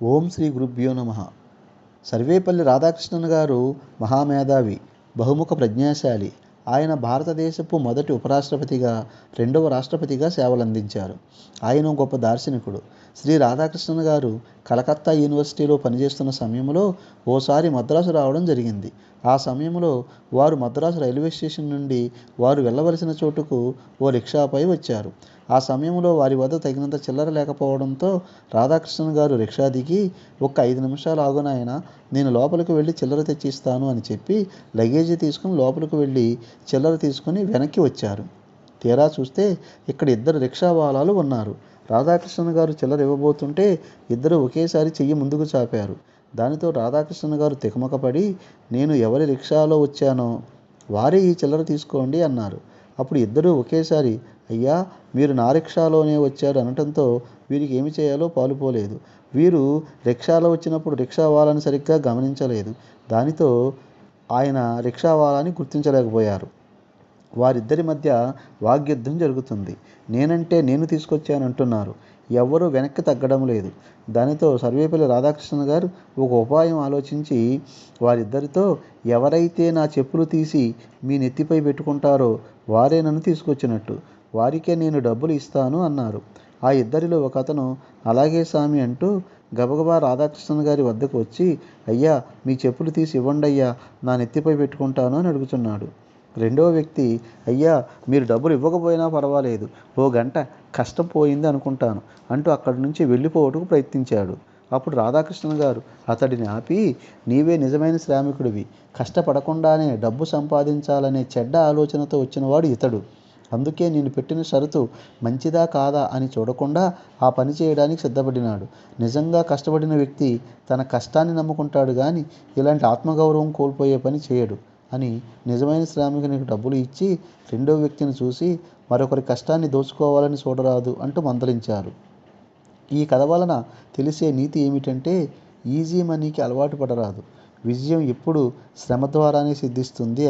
ఓం శ్రీ గురుభ్యో నమః. సర్వేపల్లి రాధాకృష్ణన్ గారు మహామేధావి, బహుముఖ ప్రజ్ఞాశాలి. ఆయన భారతదేశపు మొదటి ఉపరాష్ట్రపతిగా, రెండవ రాష్ట్రపతిగా సేవలందించారు. ఆయన గొప్ప దార్శనికుడు. శ్రీ రాధాకృష్ణన్ గారు కలకత్తా యూనివర్సిటీలో పనిచేస్తున్న సమయంలో ఓసారి మద్రాసు రావడం జరిగింది. ఆ సమయంలో వారు మద్రాసు రైల్వే స్టేషన్ నుండి వారు వెళ్ళవలసిన చోటుకు ఓ రిక్షాపై వచ్చారు. ఆ సమయంలో వారి వద్ద తగినంత చిల్లర లేకపోవడంతో రాధాకృష్ణన్ గారు రిక్షా దిగి, ఒక్క 5 నిమిషాలు ఆగు నాయనా, నేను లోపలికి వెళ్ళి చిల్లర తెచ్చి ఇస్తాను అని చెప్పి లగేజీ తీసుకుని లోపలికి వెళ్ళి చిల్లర తీసుకుని వెనక్కి వచ్చారు. తీరా చూస్తే ఇక్కడ 2 రిక్షా వాలాలు ఉన్నారు. రాధాకృష్ణన్ గారు చిల్లర ఇవ్వబోతుంటే ఇద్దరు ఒకేసారి చెయ్యి ముందుకు చాపారు. దానితో రాధాకృష్ణన్ గారు తికమకపడి, నేను ఎవరి రిక్షాలో వచ్చానో వారే ఈ చిల్లర తీసుకోండి అన్నారు. అప్పుడు ఇద్దరూ ఒకేసారి, అయ్యా, మీరు నా రిక్షాలోనే వచ్చారు అనటంతో వీరికి ఏమి చేయాలో పాలుపోలేదు. వీరు రిక్షాలో వచ్చినప్పుడు రిక్షా వాలాని సరిగ్గా గమనించలేదు. దానితో ఆయన రిక్షా వాలాని గుర్తించలేకపోయారు. వారిద్దరి మధ్య వాగ్యుద్ధం జరుగుతుంది. నేనంటే నేను తీసుకొచ్చానంటున్నారు. ఎవ్వరూ వెనక్కి తగ్గడం లేదు. దానితో సర్వేపల్లి రాధాకృష్ణన్ గారు ఒక ఉపాయం ఆలోచించి వారిద్దరితో, ఎవరైతే నా చెప్పులు తీసి మీ నెత్తిపై పెట్టుకుంటారో వారే నన్ను తీసుకొచ్చినట్టు, వారికే నేను డబ్బులు ఇస్తాను అన్నారు. ఆ ఇద్దరిలో ఒకతను అలాగే స్వామి అంటూ గబగబా రాధాకృష్ణన్ గారి వద్దకు వచ్చి, అయ్యా, మీ చెప్పులు తీసి ఇవ్వండయ్యా, నా నెత్తిపై పెట్టుకుంటాను అని అడుగుతున్నాడు. రెండవ వ్యక్తి, అయ్యా, మీరు డబ్బులు ఇవ్వకపోయినా పర్వాలేదు, ఓ గంట కష్టం పోయింది అనుకుంటాను అంటూ అక్కడి నుంచి వెళ్ళిపోవటకు ప్రయత్నించాడు. అప్పుడు రాధాకృష్ణన్ గారు అతడిని ఆపి, నీవే నిజమైన శ్రామికుడివి, కష్టపడకుండానే డబ్బు సంపాదించాలనే చెడ్డ ఆలోచనతో వచ్చినవాడు ఇతడు. అందుకే నేను పెట్టిన షరతు మంచిదా కాదా అని చూడకుండా ఆ పని చేయడానికి సిద్ధపడినాడు. నిజంగా కష్టపడిన వ్యక్తి తన కష్టాన్ని నమ్ముకుంటాడు కానీ ఇలాంటి ఆత్మగౌరవం కోల్పోయే పని చేయడు అని నిజమైన శ్రామికునికి డబ్బులు ఇచ్చి రెండో వ్యక్తిని చూసి, మరొకరి కష్టాన్ని దోచుకోవాలని చూడరాదు అంటూ మందలించారు. ఈ కథ వలన తెలిసే నీతి ఏమిటంటే, ఈజీ మనీకి అలవాటు పడరాదు. విజయం ఎప్పుడు శ్రమ ద్వారానే సిద్ధిస్తుంది అని.